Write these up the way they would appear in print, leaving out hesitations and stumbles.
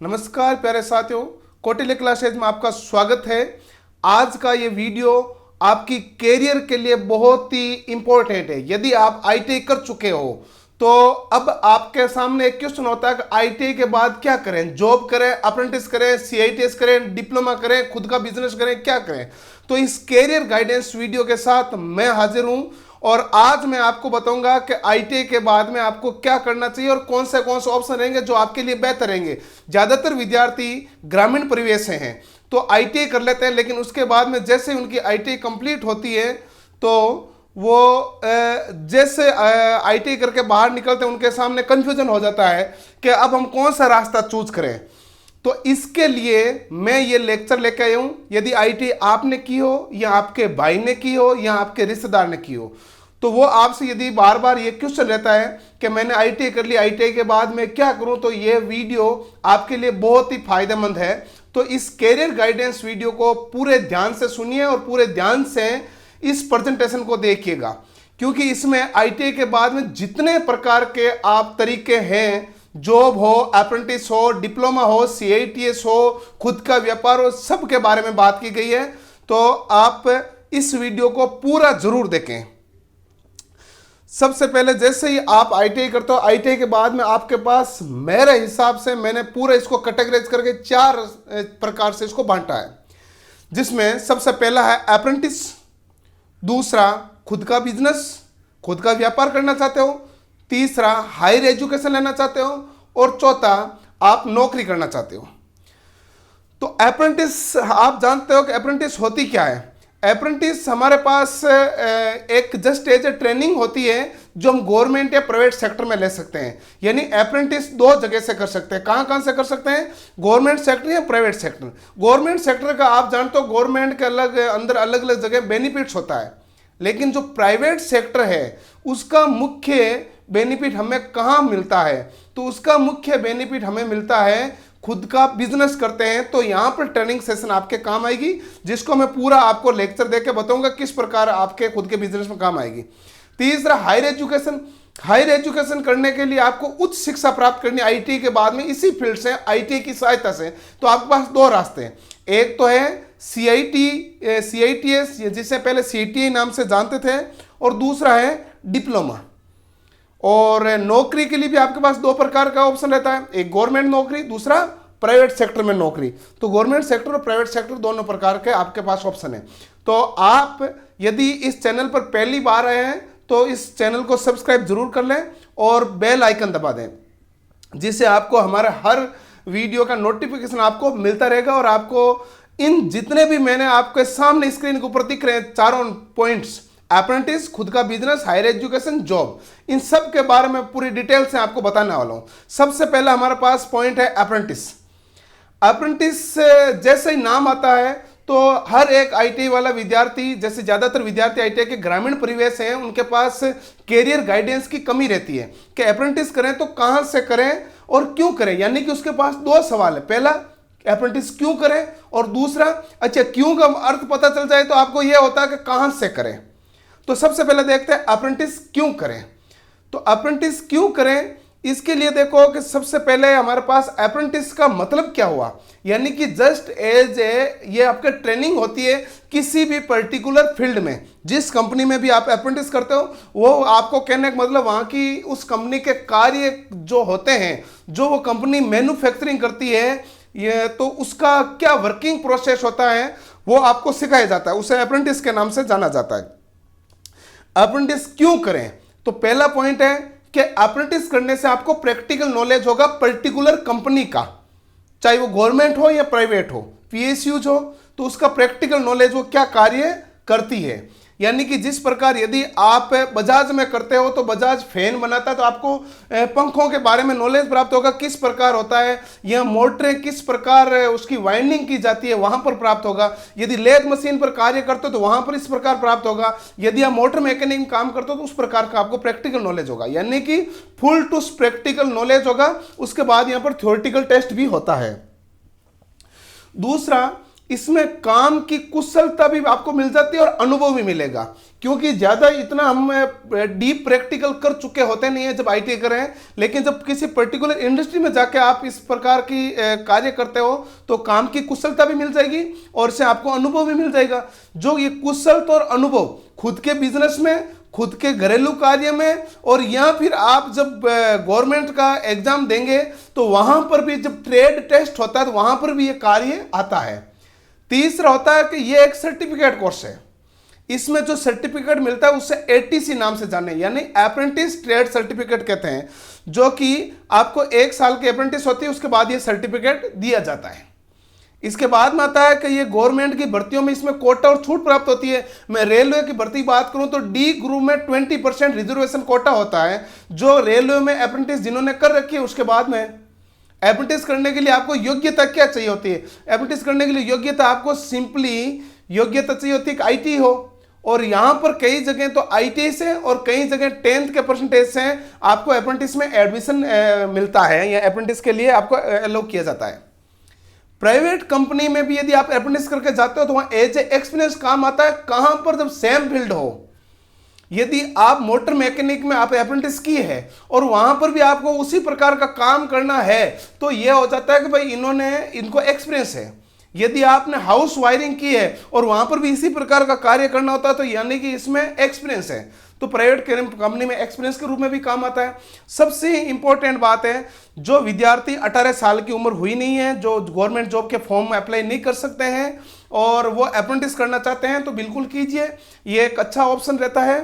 नमस्कार प्यारे साथियों, कौटिल्य क्लासेज में आपका स्वागत है। आज का ये वीडियो आपकी कैरियर के लिए बहुत ही इंपॉर्टेंट है। यदि आप आईटीआई कर चुके हो तो अब आपके सामने एक क्वेश्चन होता है कि आईटीआई के बाद क्या करें, जॉब करें, अप्रेंटिस करें, सीआईटीएस करें, डिप्लोमा करें, खुद का बिजनेस करें, क्या करें। तो इस कैरियर गाइडेंस वीडियो के साथ मैं हाजिर हूं और आज मैं आपको बताऊंगा कि आईटीआई के बाद में आपको क्या करना चाहिए और कौन से ऑप्शन रहेंगे जो आपके लिए बेहतर रहेंगे। ज्यादातर विद्यार्थी ग्रामीण परिवेश से हैं तो आईटीआई कर लेते हैं, लेकिन उसके बाद में जैसे उनकी आईटीआई कंप्लीट होती है तो वो जैसे आईटीआई करके बाहर निकलते हैं उनके सामने कंफ्यूजन हो जाता है कि अब हम कौन सा रास्ता चूज करें। तो इसके लिए मैं ये लेक्चर लेकर आया हूं। यदि आईटीआई आपने की हो या आपके भाई ने की हो या आपके रिश्तेदार ने की हो तो वो आपसे यदि बार बार ये क्वेश्चन रहता है कि मैंने आईटीआई कर ली, आईटीआई के बाद मैं क्या करूं, तो ये वीडियो आपके लिए बहुत ही फायदेमंद है। तो इस कैरियर गाइडेंस वीडियो को पूरे ध्यान से सुनिए और पूरे ध्यान से इस प्रेजेंटेशन को देखिएगा, क्योंकि इसमें आईटीआई के बाद में जितने प्रकार के आप तरीके हैं, जॉब हो, अप्रेंटिस हो, डिप्लोमा हो, सीआईटीएस हो, खुद का व्यापार हो, सब के बारे में बात की गई है। तो आप इस वीडियो को पूरा जरूर देखें। सबसे पहले जैसे ही आप आईटीआई करते हो, आईटीआई के बाद में आपके पास मेरे हिसाब से मैंने पूरा इसको कैटेगराइज करके 4 प्रकार से इसको बांटा है, जिसमें सबसे पहला है अप्रेंटिस, दूसरा खुद का बिजनेस, खुद का व्यापार करना चाहते हो, तीसरा हायर एजुकेशन लेना चाहते हो और चौथा आप नौकरी करना चाहते हो। तो अप्रेंटिस, आप जानते हो कि अप्रेंटिस होती क्या है। अप्रेंटिस हमारे पास एक जस्ट एज ए ट्रेनिंग होती है जो हम गवर्नमेंट या प्राइवेट सेक्टर में ले सकते हैं। यानी अप्रेंटिस 2 जगह से कर सकते हैं। कहां से कर सकते हैं? गवर्नमेंट सेक्टर या प्राइवेट सेक्टर। गवर्नमेंट सेक्टर का आप जानते हो गवर्नमेंट के अंदर अलग अलग जगह बेनिफिट्स होता है, लेकिन जो प्राइवेट सेक्टर है उसका मुख्य बेनिफिट हमें कहां मिलता है? तो उसका मुख्य बेनिफिट हमें मिलता है खुद का बिजनेस करते हैं। तो यहां पर ट्रेनिंग सेशन आपके काम आएगी, जिसको मैं पूरा आपको लेक्चर देके बताऊंगा किस प्रकार आपके खुद के बिजनेस में काम आएगी। तीसरा हायर एजुकेशन। हायर एजुकेशन करने के लिए आपको उच्च शिक्षा प्राप्त करनी आईटीआई के बाद में इसी फील्ड से, आईटीआई की सहायता से। तो आपके पास 2 रास्ते हैं। एक तो है सीआईटीएस, जिसे पहले सीटीआई नाम से जानते थे, और दूसरा है डिप्लोमा। और नौकरी के लिए भी आपके पास 2 प्रकार का ऑप्शन रहता है, एक गवर्नमेंट नौकरी, दूसरा प्राइवेट सेक्टर में नौकरी। तो गवर्नमेंट सेक्टर और प्राइवेट सेक्टर दोनों प्रकार के आपके पास ऑप्शन है। तो आप यदि इस चैनल पर पहली बार आए हैं तो इस चैनल को सब्सक्राइब जरूर कर लें और बेल आइकन दबा दें, जिससे आपको हमारे हर वीडियो का नोटिफिकेशन आपको मिलता रहेगा और आपको इन जितने भी मैंने आपके सामने स्क्रीन के ऊपर दिख रहे हैं 4 पॉइंट्स, अप्रेंटिस, खुद का बिजनेस, हायर एजुकेशन, जॉब, इन सब के बारे में पूरी डिटेल से आपको बताने वाला हूं। सबसे पहला हमारे पास पॉइंट है अप्रेंटिस। अप्रेंटिस जैसे ही नाम आता है तो हर एक आईटीआई वाला विद्यार्थी, जैसे ज्यादातर विद्यार्थी आईटीआई के ग्रामीण परिवेश हैं, उनके पास कैरियर गाइडेंस की कमी रहती है कि अप्रेंटिस करें तो कहां से करें और क्यों करें। यानी कि उसके पास 2 सवाल है। पहला, अप्रेंटिस क्यों करें, और दूसरा, अच्छा क्यों का अर्थ पता चल जाए तो आपको यह होता है कि कहां से करें। तो सबसे पहले देखते हैं अप्रेंटिस क्यों करें। तो अप्रेंटिस क्यों करें, इसके लिए देखो कि सबसे पहले हमारे पास अप्रेंटिस का मतलब क्या हुआ। यानी कि जस्ट एज ये आपके ट्रेनिंग होती है किसी भी पर्टिकुलर फील्ड में। जिस कंपनी में भी आप अप्रेंटिस करते हो, वो आपको कहने का मतलब वहां की उस कंपनी के कार्य जो होते हैं, जो वो कंपनी मैन्युफैक्चरिंग करती है, ये तो उसका क्या वर्किंग प्रोसेस होता है वो आपको सिखाया जाता है। उसे अप्रेंटिस के नाम से जाना जाता है। अप्रेंटिस क्यों करें, तो पहला पॉइंट है कि अप्रेंटिस करने से आपको प्रैक्टिकल नॉलेज होगा पर्टिकुलर कंपनी का, चाहे वो गवर्नमेंट हो या प्राइवेट हो, पीएसयूज हो, तो उसका प्रैक्टिकल नॉलेज वो क्या कार्य करती है। यानी कि जिस प्रकार यदि आप बजाज में करते हो तो बजाज फैन बनाता है तो आपको पंखों के बारे में नॉलेज प्राप्त होगा, किस प्रकार होता है, यह मोटरें किस प्रकार उसकी वाइंडिंग की जाती है वहां पर प्राप्त होगा। यदि लेथ मशीन पर कार्य करते हो तो वहां पर इस प्रकार प्राप्त होगा। यदि आप मोटर मैकेनिक में काम करते हो तो उस प्रकार का आपको प्रैक्टिकल नॉलेज होगा। यानी कि फुल टू प्रैक्टिकल नॉलेज होगा। उसके बाद यहां पर थ्योरेटिकल टेस्ट भी होता है। दूसरा, इसमें काम की कुशलता भी आपको मिल जाती है और अनुभव भी मिलेगा, क्योंकि ज़्यादा इतना हम डीप प्रैक्टिकल कर चुके होते नहीं है जब आईटी कर रहे हैं। लेकिन जब किसी पर्टिकुलर इंडस्ट्री में जाके आप इस प्रकार की कार्य करते हो तो काम की कुशलता भी मिल जाएगी और इससे आपको अनुभव भी मिल जाएगा। जो ये कुशलता और अनुभव खुद के बिजनेस में, खुद के घरेलू कार्य में, और या फिर आप जब गवर्नमेंट का एग्जाम देंगे तो वहां पर भी जब ट्रेड टेस्ट होता है तो वहां पर भी ये कार्य आता है। तीसरा होता है कि ये एक सर्टिफिकेट कोर्स है। इसमें जो सर्टिफिकेट मिलता है उसे एटीसी नाम से जाने, यानी अप्रेंटिस ट्रेड सर्टिफिकेट कहते हैं, जो कि आपको 1 साल की अप्रेंटिस होती है, उसके बाद ये सर्टिफिकेट दिया जाता है। इसके बाद में आता है कि ये गवर्नमेंट की भर्तियों में इसमें कोटा और छूट प्राप्त होती है। मैं रेलवे की भर्ती बात करूं तो डी ग्रुप में 20% रिजर्वेशन कोटा होता है, जो रेलवे में अप्रेंटिस जिन्होंने कर रखी है। उसके बाद में अप्रेंटिस करने के लिए आपको योग्यता क्या चाहिए होती है? अप्रेंटिस करने के लिए योग्यता आपको सिंपली योग्यता चाहिए होती है कि आईटी हो, और यहां पर कई जगह तो आईटी से और कई जगह 10th के परसेंटेज से आपको अप्रेंटिस में एडमिशन मिलता है या अप्रेंटिस के लिए आपको अलाउ किया जाता है। प्राइवेट कंपनी में भी यदि आप अप्रेंटिस करके जाते हो तो वहां एज ए एक्सपीरियंस काम आता है। कहां पर? जब सेम फील्ड हो। यदि आप मोटर मैकेनिक में आप अप्रेंटिस की है और वहां पर भी आपको उसी प्रकार का काम करना है तो यह हो जाता है कि भाई इनको एक्सपीरियंस है। यदि आपने हाउस वायरिंग की है और वहां पर भी इसी प्रकार का कार्य करना होता है तो यानी कि इसमें एक्सपीरियंस है, तो प्राइवेट कंपनी में एक्सपीरियंस के रूप में भी काम आता है। सबसे इंपॉर्टेंट बात है, जो विद्यार्थी 18 साल की उम्र हुई नहीं है, जो गवर्नमेंट जॉब के फॉर्म में अप्लाई नहीं कर सकते हैं और वो अप्रेंटिस करना चाहते हैं तो बिल्कुल कीजिए। ये एक अच्छा ऑप्शन रहता है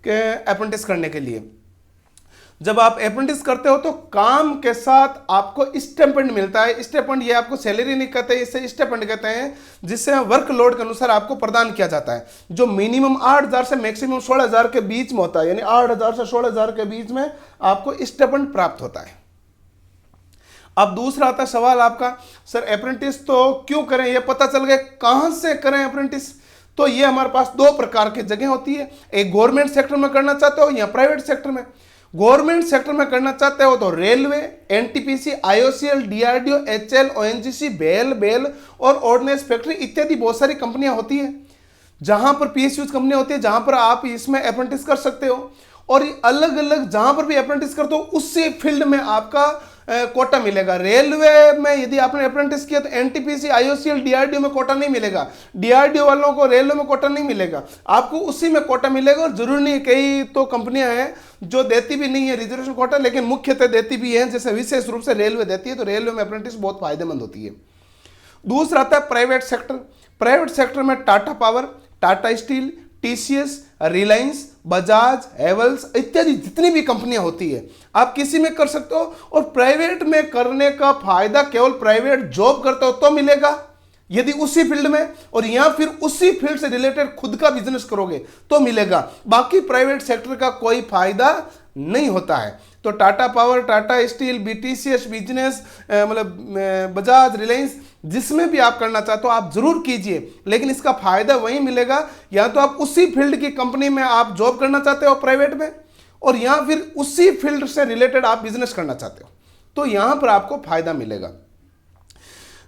कि अप्रेंटिस करने के लिए। जब आप अप्रेंटिस करते हो तो काम के साथ आपको स्टाइपेंड मिलता है। स्टाइपेंड ये आपको सैलरी नहीं कहते, इसे स्टाइपेंड कहते हैं, जिससे वर्कलोड के अनुसार आपको प्रदान किया जाता है, जो मिनिमम 8,000 से मैक्सिमम 16,000 के बीच में होता है। यानी 8,000 से 16,000 के बीच में आपको स्टाइपेंड प्राप्त होता है। अब दूसरा आता है सवाल आपका, सर अप्रेंटिस तो क्यों करें? ये पता चल गया कहां से करें अप्रेंटिस। तो ये हमारे पास 2 प्रकार की जगह होती है, एक गवर्नमेंट सेक्टर में करना चाहते हो या प्राइवेट सेक्टर में। गवर्नमेंट सेक्टर में करना चाहते हो तो railway, NTPC, IOCL, DRDO, HL, ONGC, BEL और ऑर्डिनेंस फैक्ट्री इत्यादि बहुत सारी कंपनियां होती हैं, जहां पर पीएसयूज कंपनियां होती है, जहां पर आप इसमें अप्रेंटिस कर सकते हो। और अलग अलग जहां पर भी अप्रेंटिस करते हो उसी फील्ड में आपका कोटा मिलेगा। रेलवे में यदि आपने अप्रेंटिस किया तो एनटीपीसी, आईओसीएल, डीआरडीओ में कोटा नहीं मिलेगा। डीआरडीओ वालों को रेलवे में कोटा नहीं मिलेगा, आपको उसी में कोटा मिलेगा। और जरूरी नहीं, कई तो कंपनियां हैं जो देती भी नहीं है रिजर्वेशन कोटा, लेकिन मुख्यतः देती भी है, जैसे विशेष रूप से रेलवे देती है, तो रेलवे में अप्रेंटिस बहुत फायदेमंद होती है। दूसरा आता है प्राइवेट सेक्टर। प्राइवेट सेक्टर में Tata Power, Tata steel, TCS, Reliance, Bajaj, Havells इत्यादि जितनी भी कंपनियां होती है आप किसी में कर सकते हो। और प्राइवेट में करने का फायदा केवल प्राइवेट जॉब करते हो तो मिलेगा, यदि उसी फील्ड में, और या फिर उसी फील्ड से रिलेटेड खुद का बिजनेस करोगे तो मिलेगा। बाकी प्राइवेट सेक्टर का कोई फायदा नहीं होता है। तो टाटा पावर, टाटा स्टील, बीटीसीएस बिजनेस, मतलब बजाज, रिलायंस, जिसमें भी आप करना चाहते हो आप जरूर कीजिए, लेकिन इसका फायदा वहीं मिलेगा या तो आप उसी फील्ड की कंपनी में आप जॉब करना चाहते हो प्राइवेट में, और या फिर उसी फील्ड से रिलेटेड आप बिजनेस करना चाहते हो तो यहां पर आपको फायदा मिलेगा।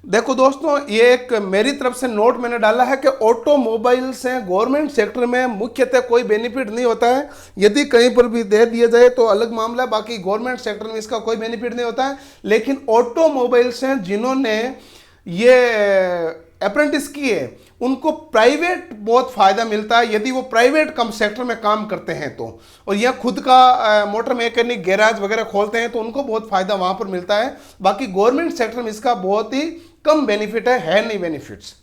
देखो दोस्तों, ये एक मेरी तरफ से नोट मैंने डाला है कि ऑटोमोबाइल से गवर्नमेंट सेक्टर में मुख्यतः कोई बेनिफिट नहीं होता है। यदि कहीं पर भी दे दिया जाए तो अलग मामला है, बाकी गवर्नमेंट सेक्टर में इसका कोई बेनिफिट नहीं होता है। लेकिन ऑटोमोबाइल से जिन्होंने ये अप्रेंटिस किए उनको प्राइवेट बहुत फायदा मिलता है, यदि वो प्राइवेट कम सेक्टर में काम करते हैं तो। और यह खुद का मोटर मैकेनिक गैराज वगैरह खोलते हैं तो उनको बहुत फायदा वहां पर मिलता है। बाकी गवर्नमेंट सेक्टर में इसका बहुत ही कम बेनिफिट है नहीं बेनिफिट्स।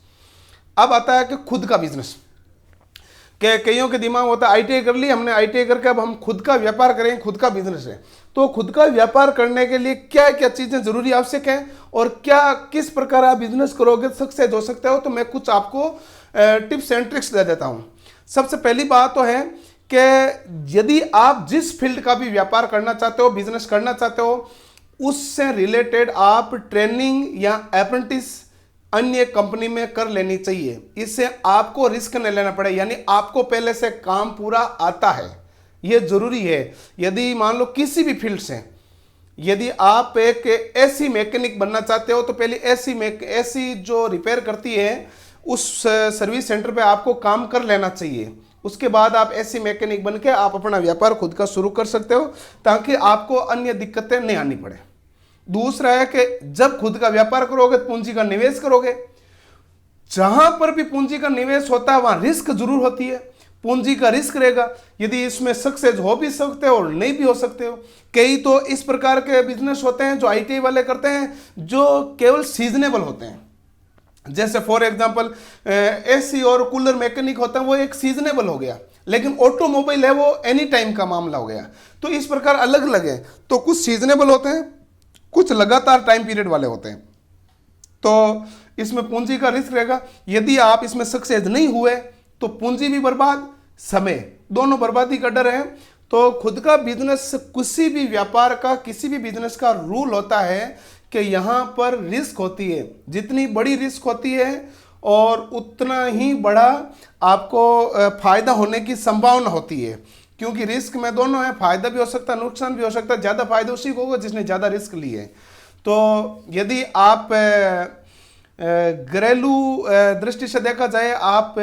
अब आता है कि खुद का बिजनेस। कईयों के दिमाग होता है आईटीआई कर ली हमने, आईटीआई करके अब हम खुद का व्यापार करें, खुद का बिजनेस है। तो खुद का व्यापार करने के लिए क्या क्या चीजें जरूरी आवश्यक हैं और क्या किस प्रकार आप बिजनेस करोगे सक्सेस हो सकते हो, तो मैं कुछ आपको टिप्स एंड ट्रिक्स दे देता हूं। सबसे पहली बात तो है कि यदि आप जिस फील्ड का भी व्यापार करना चाहते हो, बिजनेस करना चाहते हो, उससे रिलेटेड आप ट्रेनिंग या अप्रेंटिस अन्य कंपनी में कर लेनी चाहिए। इससे आपको रिस्क नहीं लेना पड़े, यानी आपको पहले से काम पूरा आता है, यह जरूरी है। यदि मान लो किसी भी फील्ड से यदि आप एक एसी मैकेनिक बनना चाहते हो तो पहले एसी जो रिपेयर करती है उस सर्विस सेंटर पे आपको काम कर लेना चाहिए। उसके बाद आप ऐसे मैकेनिक बन के आप अपना व्यापार खुद का शुरू कर सकते हो, ताकि आपको अन्य दिक्कतें नहीं आनी पड़े। दूसरा है कि जब खुद का व्यापार करोगे तो पूंजी का निवेश करोगे। जहां पर भी पूंजी का निवेश होता है वहां रिस्क जरूर होती है, पूंजी का रिस्क रहेगा। यदि इसमें सक्सेस हो भी सकते हो और नहीं भी हो सकते हो। कई तो इस प्रकार के बिजनेस होते हैं जो आईटीआई वाले करते हैं, जो केवल सीजनेबल होते हैं। जैसे फॉर एग्जांपल एसी और कूलर मैकेनिक होता है, वो एक सीजनेबल हो गया। लेकिन ऑटोमोबाइल है वो एनी टाइम का मामला हो गया। तो इस प्रकार अलग अलग है। तो कुछ सीजनेबल होते हैं, कुछ लगातार टाइम पीरियड वाले होते हैं। तो इसमें पूंजी का रिस्क रहेगा। यदि आप इसमें सक्सेस नहीं हुए तो पूंजी भी बर्बाद, समय दोनों बर्बादी का डर है। तो खुद का बिजनेस, किसी भी व्यापार का, किसी भी बिजनेस का रूल होता है कि यहाँ पर रिस्क होती है। जितनी बड़ी रिस्क होती है और उतना ही बड़ा आपको फायदा होने की संभावना होती है। क्योंकि रिस्क में दोनों है, फायदा भी हो सकता है, नुकसान भी हो सकता है। ज़्यादा फायदा उसी को होगा जिसने ज़्यादा रिस्क लिए है। तो यदि आप घरेलू दृष्टि से देखा जाए, आप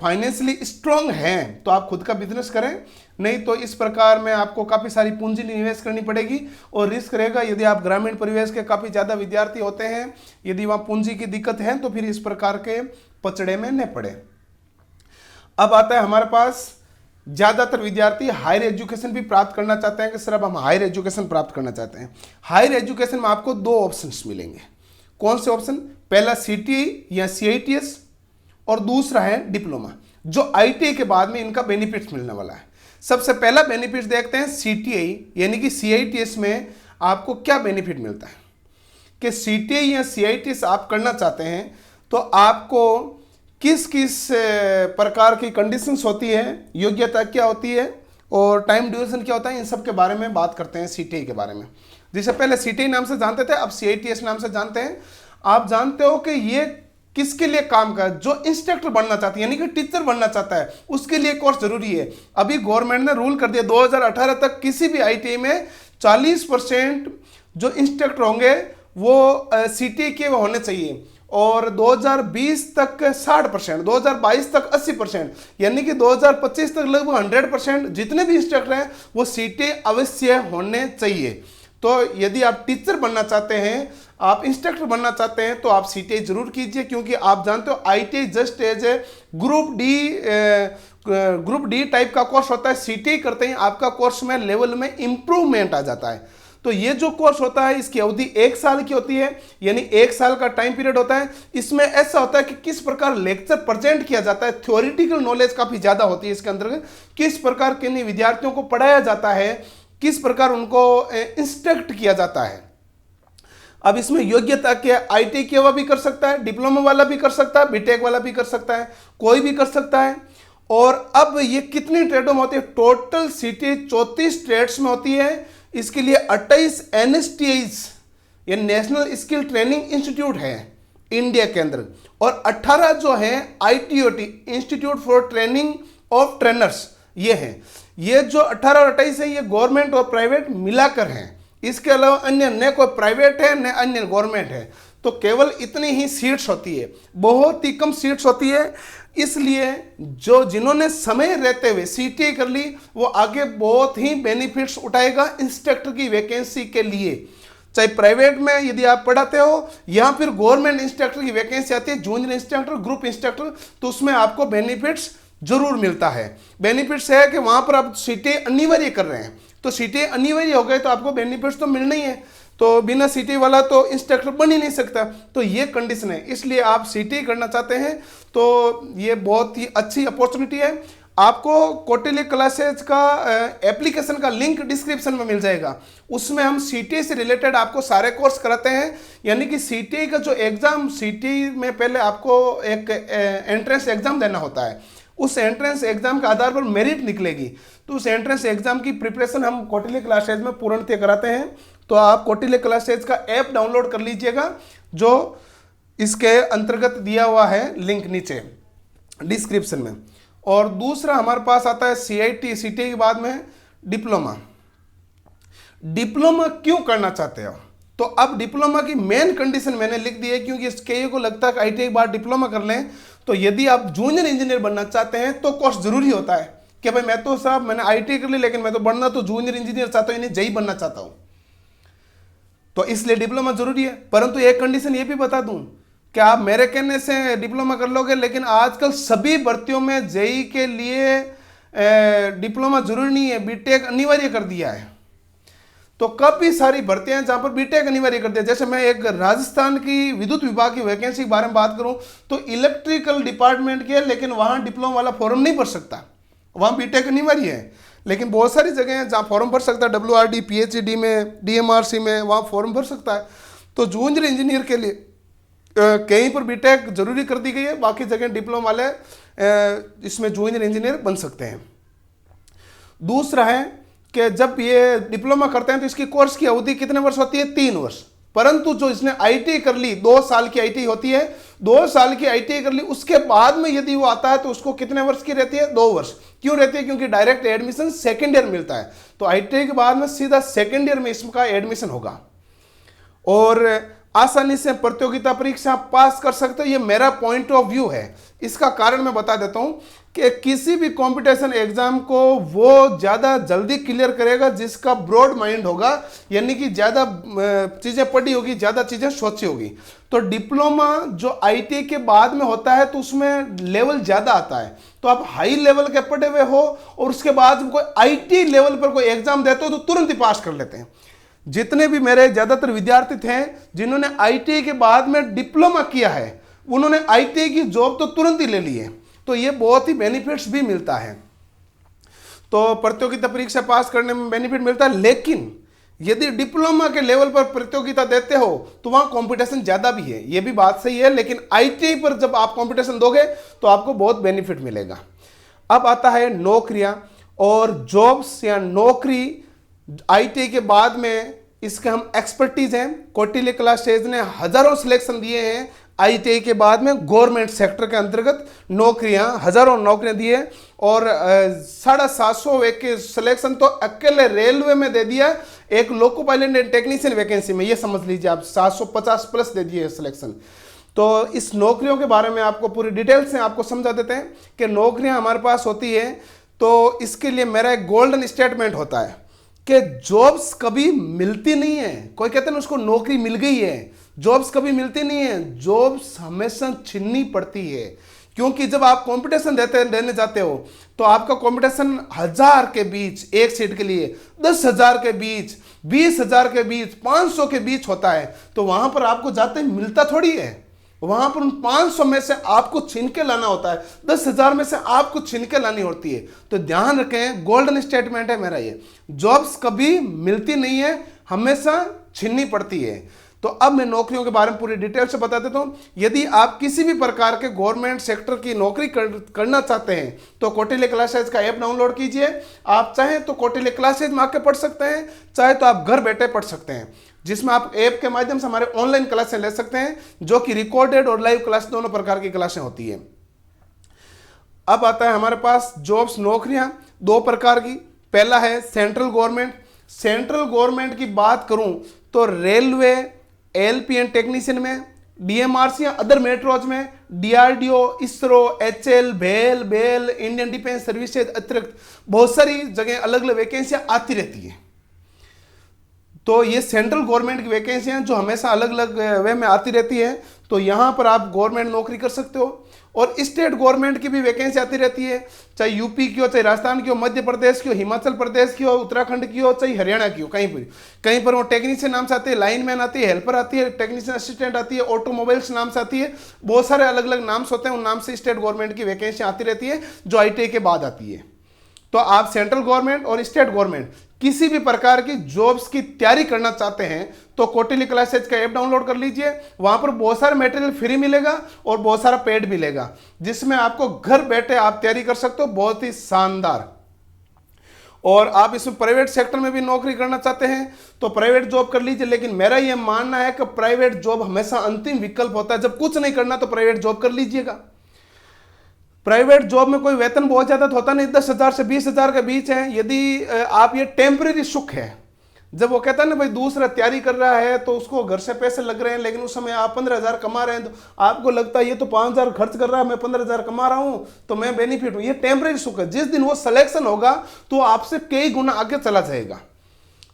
फाइनेंशियली स्ट्रांग हैं तो आप खुद का बिजनेस करें। नहीं तो इस प्रकार में आपको काफ़ी सारी पूंजी निवेश करनी पड़ेगी और रिस्क रहेगा। यदि आप ग्रामीण परिवेश के काफ़ी ज़्यादा विद्यार्थी होते हैं, यदि वहाँ पूंजी की दिक्कत है तो फिर इस प्रकार के पचड़े में न पड़े। अब आता है हमारे पास ज़्यादातर विद्यार्थी हायर एजुकेशन भी प्राप्त करना चाहते हैं कि सर अब हम हायर एजुकेशन प्राप्त करना चाहते हैं। हायर एजुकेशन में आपको दो ऑप्शंस मिलेंगे। कौन से ऑप्शन? पहला सीटीई या सीआईटीएस और दूसरा है डिप्लोमा, जो आईटीआई के बाद में इनका बेनिफिट्स मिलने वाला है। सबसे पहला बेनिफिट देखते हैं सीटीई यानी कि सीआईटीएस में आपको क्या बेनिफिट मिलता है। कि सीटीई या सीआईटीएस आप करना चाहते हैं तो आपको किस किस प्रकार की कंडीशंस होती है, योग्यता क्या होती है और टाइम ड्यूरेशन क्या होता है, इन सब के बारे में बात करते हैं सीटीई के बारे में। जिसे पहले सीटीई नाम से जानते थे, अब सीआईटीएस नाम से जानते हैं। आप जानते हो कि ये किसके लिए काम का, जो इंस्ट्रक्टर बनना चाहता है यानी कि टीचर बनना चाहता है, उसके लिए कोर्स जरूरी है। अभी गवर्नमेंट ने रूल कर दिया 2018 तक किसी भी आईटीआई में 40% जो इंस्ट्रक्टर होंगे वो सीटीई के होने चाहिए और 2020 तक 60%, 2022 तक 80%, यानी कि 2025 तक लगभग 100% जितने भी इंस्ट्रक्टर हैं वो सीटीई अवश्य होने चाहिए। तो यदि आप टीचर बनना चाहते हैं, आप इंस्ट्रक्टर बनना चाहते हैं तो आप सीटीई जरूर कीजिए। क्योंकि आप जानते हो ITI just as a group D type का कोर्स होता है। सीटीई करते हैं आपका कोर्स में लेवल में इंप्रूवमेंट आ जाता है। तो ये जो कोर्स होता है इसकी अवधि 1 साल की होती है, यानी 1 साल का टाइम पीरियड होता है। इसमें ऐसा होता है कि किस प्रकार लेक्चर प्रेजेंट किया जाता है, थ्योरेटिकल नॉलेज काफी ज्यादा होती है इसके अंतर्गत। किस प्रकार किन विद्यार्थियों को पढ़ाया जाता है, किस प्रकार उनको इंस्ट्रक्ट किया जाता है। अब इसमें योग्यता क्या है? आईटीआई किया हुआ भी कर सकता है, डिप्लोमा वाला भी कर सकता है, बीटेक वाला भी कर सकता है, कोई भी कर सकता है। और अब ये कितनी ट्रेडों में होती है? टोटल सीटीई 34 ट्रेड्स में होती है। इसके लिए 28 एनएसटीआईज ये नेशनल स्किल ट्रेनिंग इंस्टीट्यूट है इंडिया के अंदर, और 18 जो है ITOT institute for training of trainers ये हैं। ये जो 18 और 28 है ये गवर्नमेंट और प्राइवेट मिलाकर हैं। इसके अलावा अन्य न कोई प्राइवेट है न अन्य गवर्नमेंट है। तो केवल इतनी ही सीट्स होती है, बहुत ही कम सीट्स होती है। इसलिए जो जिन्होंने समय रहते हुए सीटीई कर ली वो आगे बहुत ही बेनिफिट्स उठाएगा इंस्ट्रक्टर की वैकेंसी के लिए। चाहे प्राइवेट में यदि आप पढ़ाते हो या फिर गवर्नमेंट इंस्ट्रक्टर की वैकेंसी आती है, जूनियर इंस्ट्रक्टर, ग्रुप इंस्ट्रक्टर, तो उसमें आपको बेनिफिट्स जरूर मिलता है। बेनिफिट्स है कि वहां पर आप सीटीई अनिवार्य कर रहे हैं, तो सीटीई अनिवार्य हो गए तो आपको बेनिफिट्स तो मिलना ही है। तो बिना सीटीई वाला तो इंस्ट्रक्टर बन ही नहीं सकता। तो ये कंडीशन है। इसलिए आप सीटीई करना चाहते हैं तो ये बहुत ही अच्छी अपॉर्चुनिटी है। आपको कौटिल्य क्लासेज का एप्लीकेशन का लिंक डिस्क्रिप्शन में मिल जाएगा। उसमें हम सीटीई से रिलेटेड आपको सारे कोर्स कराते हैं। यानी कि सीटीई का जो एग्जाम, सीटीई में पहले आपको एक एंट्रेंस एग्जाम देना होता है। उस एंट्रेंस एग्जाम के आधार पर मेरिट निकलेगी। तो उस एंट्रेंस एग्जाम की प्रिपरेशन हम कौटिल्य क्लासेज में पूर्णतः कराते हैं। तो आप कौटिल्य क्लासेज का ऐप डाउनलोड कर लीजिएगा, जो इसके अंतर्गत दिया हुआ है लिंक नीचे डिस्क्रिप्शन में। और दूसरा हमारे पास आता है सीआईटी, सीटीई के बाद में डिप्लोमा। डिप्लोमा क्यों करना चाहते हो? तो अब डिप्लोमा की मेन कंडीशन मैंने लिख दी है, क्योंकि कई को लगता है कि आईटीआई के बाद डिप्लोमा कर लें, तो यदि आप जूनियर इंजीनियर बनना चाहते हैं तो कोर्स जरूरी होता है कि भाई मैं तो साहब मैंने आईटीआई कर ली, लेकिन मैं तो बनना तो जूनियर इंजीनियर चाहता हूं, यानी जेई बनना चाहता हूं, तो इसलिए डिप्लोमा जरूरी है। परंतु एक कंडीशन ये भी बता दूं कि आप मेरे कहने से डिप्लोमा कर लोगे, लेकिन आजकल सभी भर्तियों में जेई के लिए डिप्लोमा जरूरी नहीं है, बीटेक अनिवार्य कर दिया है। तो काफी सारी भर्तियां हैं जहां पर बीटेक अनिवार्य कर दिया। जैसे मैं एक राजस्थान की विद्युत विभाग की वैकेंसी के बारे में बात करूं तो इलेक्ट्रिकल डिपार्टमेंट के, लेकिन वहां डिप्लोमा वाला फॉर्म नहीं भर सकता, वहां बीटेक अनिवार्य है। लेकिन बहुत सारी जगह हैं जहां फॉर्म भर सकता है, WRD PhD में, DMRC में, वहां फॉर्म भर सकता है। तो जूनियर इंजीनियर के लिए कहीं पर बीटेक जरूरी कर दी गई है, बाकी जगह डिप्लोमा वाले इसमें जूनियर इंजीनियर बन सकते हैं। दूसरा है कि जब ये डिप्लोमा करते हैं तो इसकी कोर्स की अवधि कितने वर्ष होती है? 3 वर्ष। परंतु जो इसने आईटीआई कर ली, 2 साल की आईटीआई होती है, 2 साल की आईटीआई कर ली, उसके बाद में यदि वो आता है तो उसको कितने वर्ष की रहती है? 2 वर्ष। क्यों रहती है? क्योंकि डायरेक्ट एडमिशन सेकेंड ईयर मिलता है, तो आईटीआई के बाद में सीधा सेकेंड ईयर में इसका एडमिशन होगा और आसानी से प्रतियोगिता परीक्षा पास कर सकते हो। ये मेरा पॉइंट ऑफ व्यू है। इसका कारण मैं बता देता हूं कि किसी भी कंपटीशन एग्जाम को वो ज़्यादा जल्दी क्लियर करेगा जिसका ब्रॉड माइंड होगा, यानी कि ज़्यादा चीज़ें पढ़ी होगी, ज़्यादा चीज़ें सोची होगी। तो डिप्लोमा जो आईटीआई के बाद में होता है तो उसमें लेवल ज़्यादा आता है, तो आप हाई लेवल के पढ़े हुए हो और उसके बाद कोई आईटीआई लेवल पर कोई एग्जाम देते हो तो तुरंत ही पास कर लेते हैं। जितने भी मेरे ज़्यादातर विद्यार्थी थे जिन्होंने आईटीआई के बाद में डिप्लोमा किया है, उन्होंने आईटीआई की जॉब तो तुरंत ही ले ली है, तो ये बहुत ही बेनिफिट्स भी मिलता है। तो प्रतियोगिता परीक्षा पास करने में बेनिफिट मिलता है, लेकिन यदि डिप्लोमा के लेवल पर प्रतियोगिता देते हो तो वहां कंपटीशन ज्यादा भी है, ये भी बात सही है। लेकिन आईटीआई पर जब आप कंपटीशन दोगे तो आपको बहुत बेनिफिट मिलेगा। अब आता है नौकरियां और जॉब्स या नौकरी आईटीआई के बाद में, इसके हम एक्सपर्टीज हैं। कौटिल्य क्लासेज ने हजारों सिलेक्शन दिए हैं आईटीआई के बाद में, गवर्नमेंट सेक्टर के अंतर्गत नौकरियां, हजारों नौकरियां दी है और 750 के सिलेक्शन तो अकेले रेलवे में दे दिया, एक loco pilot and technician vacancy में। ये समझ लीजिए आप 750 प्लस दे दिए सिलेक्शन। तो इस नौकरियों के बारे में आपको पूरी डिटेल से आपको समझा देते हैं कि नौकरियां हमारे पास होती है। तो इसके लिए मेरा एक गोल्डन स्टेटमेंट होता है कि जॉब्स कभी मिलती नहीं है। कोई कहते हैं उसको नौकरी मिल गई है, जॉब्स कभी मिलती नहीं है, जॉब्स हमेशा छीननी पड़ती है। क्योंकि जब आप कंपटीशन देने जाते हो तो आपका कंपटीशन 1000 के बीच एक सीट के लिए, 10,000 के बीच, 20,000 के बीच, 500 के बीच होता है। तो वहां पर आपको जाते मिलता थोड़ी है, वहां पर उन 500 में से आपको छीन के लाना होता है, 10,000 में से आपको छीन के लानी होती है। तो ध्यान रखें, गोल्डन स्टेटमेंट है मेरा ये, जॉब्स कभी मिलती नहीं है, हमेशा छीननी पड़ती है। तो अब मैं नौकरियों के बारे में पूरी डिटेल से बता देता हूं। यदि आप किसी भी प्रकार के गवर्नमेंट सेक्टर की नौकरी करना चाहते हैं तो कौटिल्य क्लासेज का ऐप डाउनलोड कीजिए। आप चाहें तो कौटिल्य क्लासेज में आके पढ़ सकते हैं, चाहे तो आप घर बैठे पढ़ सकते हैं, जिसमें आप ऐप के माध्यम से हमारे ऑनलाइन क्लासें ले सकते हैं, जो कि रिकॉर्डेड और लाइव क्लास दोनों प्रकार की क्लासें होती है। अब आता है हमारे पास जॉब्स, नौकरियां 2 प्रकार की। पहला है सेंट्रल गवर्नमेंट। सेंट्रल गवर्नमेंट की बात करूं तो रेलवे, एलपी एंड टेक्नीशियन में, डीएमआरसी या अदर मेट्रोज में, DRDO, ISRO, HL, BEL, Indian defence services, अतिरिक्त बहुत सारी जगह अलग अलग वैकेंसियां आती रहती है। तो ये सेंट्रल गवर्नमेंट की वैकेंसियां जो हमेशा अलग अलग वे में आती रहती है, तो यहां पर आप गवर्नमेंट नौकरी कर सकते हो। और स्टेट गवर्नमेंट की भी वैकेंसी आती रहती है, चाहे यूपी की हो, चाहे राजस्थान की हो, मध्य प्रदेश की हो, हिमाचल प्रदेश की हो, उत्तराखंड की हो, चाहे हरियाणा की हो, कहीं पर वो टेक्नीशियन नाम से आती है, लाइनमैन आती है, हेल्पर आती है, टेक्नीशियन असिस्टेंट आती है, ऑटोमोबाइल्स नाम से आती है, बहुत सारे अलग अलग नाम होते हैं। उन नाम से स्टेट गवर्नमेंट की वैकेंसी आती रहती है जो आईटीआई के बाद आती है। तो आप सेंट्रल गवर्नमेंट और स्टेट गवर्नमेंट किसी भी प्रकार की जॉब्स की तैयारी करना चाहते हैं तो कौटिल्य क्लासेज का ऐप डाउनलोड कर लीजिए। वहां पर बहुत सारे मटेरियल फ्री मिलेगा और बहुत सारा पेड मिलेगा, जिसमें आपको घर बैठे आप तैयारी कर सकते हो, बहुत ही शानदार। और आप इसमें प्राइवेट सेक्टर में भी नौकरी करना चाहते हैं तो प्राइवेट जॉब कर लीजिए। लेकिन मेरा यह मानना है कि प्राइवेट जॉब हमेशा अंतिम विकल्प होता है। जब कुछ नहीं करना तो प्राइवेट जॉब कर लीजिएगा। प्राइवेट जॉब में कोई वेतन बहुत ज्यादा तो होता नहीं, 10,000 से 20,000 के बीच है। यदि आप ये टेम्परेरी सुख है, जब वो कहता है ना भाई दूसरा तैयारी कर रहा है तो उसको घर से पैसे लग रहे हैं, लेकिन उस समय आप 15,000 कमा रहे हैं, तो आपको लगता है ये तो 5,000 खर्च कर रहा है, मैं 15,000 कमा रहा हूं तो मैं बेनिफिट हूं। ये टेम्परेरी सुख है। जिस दिन वो सिलेक्शन होगा तो आपसे कई गुना आगे चला जाएगा।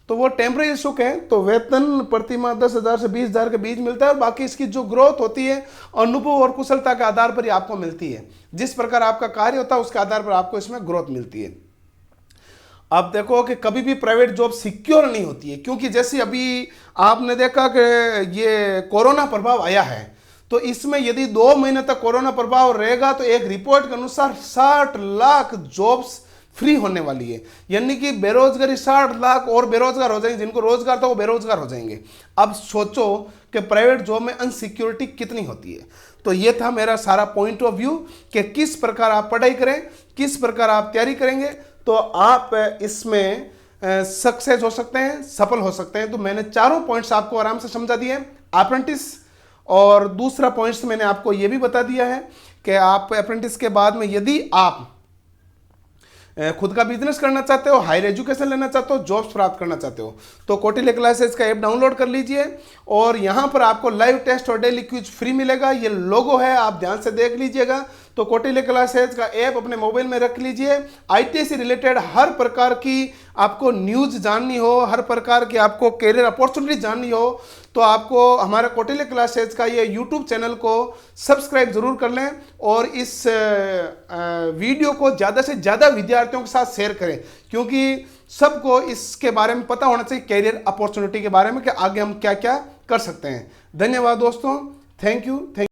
तो वो टेम्परेरी सुख है। तो वेतन प्रतिमाह 10,000 से 20,000 के बीच मिलता है, और बाकी इसकी जो ग्रोथ होती है अनुभव और कुशलता के आधार पर ही आपको मिलती है। जिस प्रकार आपका कार्य होता है उसके आधार पर आपको इसमें ग्रोथ मिलती है। अब देखो कि कभी भी प्राइवेट जॉब सिक्योर नहीं होती है, क्योंकि जैसे अभी आपने देखा कि ये कोरोना प्रभाव आया है, तो इसमें यदि 2 महीने तक कोरोना प्रभाव रहेगा तो एक रिपोर्ट के अनुसार 60 लाख जॉब्स फ्री होने वाली है। यानी कि बेरोजगारी 60 लाख और बेरोजगार हो जाएंगे, जिनको रोजगार था वो बेरोजगार हो जाएंगे। अब सोचो कि प्राइवेट जॉब में अनसिक्योरिटी कितनी होती है। तो ये था मेरा सारा पॉइंट ऑफ व्यू कि किस प्रकार आप पढ़ाई करें, किस प्रकार आप तैयारी करेंगे तो आप इसमें सक्सेस हो सकते हैं, सफल हो सकते हैं। तो मैंने चारों पॉइंट्स आपको आराम से समझा दिए। अप्रेंटिस, और दूसरा पॉइंट्स मैंने आपको ये भी बता दिया है कि आप अप्रेंटिस के बाद में यदि आप खुद का बिजनेस करना चाहते हो, हायर एजुकेशन लेना चाहते हो, जॉब्स प्राप्त करना चाहते हो, तो कौटिल्य क्लासेस का ऐप डाउनलोड कर लीजिए। और यहाँ पर आपको लाइव टेस्ट और डेली क्विज फ्री मिलेगा। ये लोगो है, आप ध्यान से देख लीजिएगा। तो कौटिल्य क्लासेस का ऐप अपने मोबाइल में रख लीजिए। आईटी से रिलेटेड हर प्रकार की आपको न्यूज जाननी हो, हर प्रकार की आपको कैरियर अपॉर्चुनिटी जाननी हो, तो आपको हमारे कौटिल्य क्लासेस का ये यूट्यूब चैनल को सब्सक्राइब जरूर कर लें, और इस वीडियो को ज़्यादा से ज़्यादा विद्यार्थियों के साथ शेयर करें, क्योंकि सबको इसके बारे में पता होना चाहिए, कैरियर अपॉर्चुनिटी के बारे में, कि आगे हम क्या क्या कर सकते हैं। धन्यवाद दोस्तों, थैंक यू।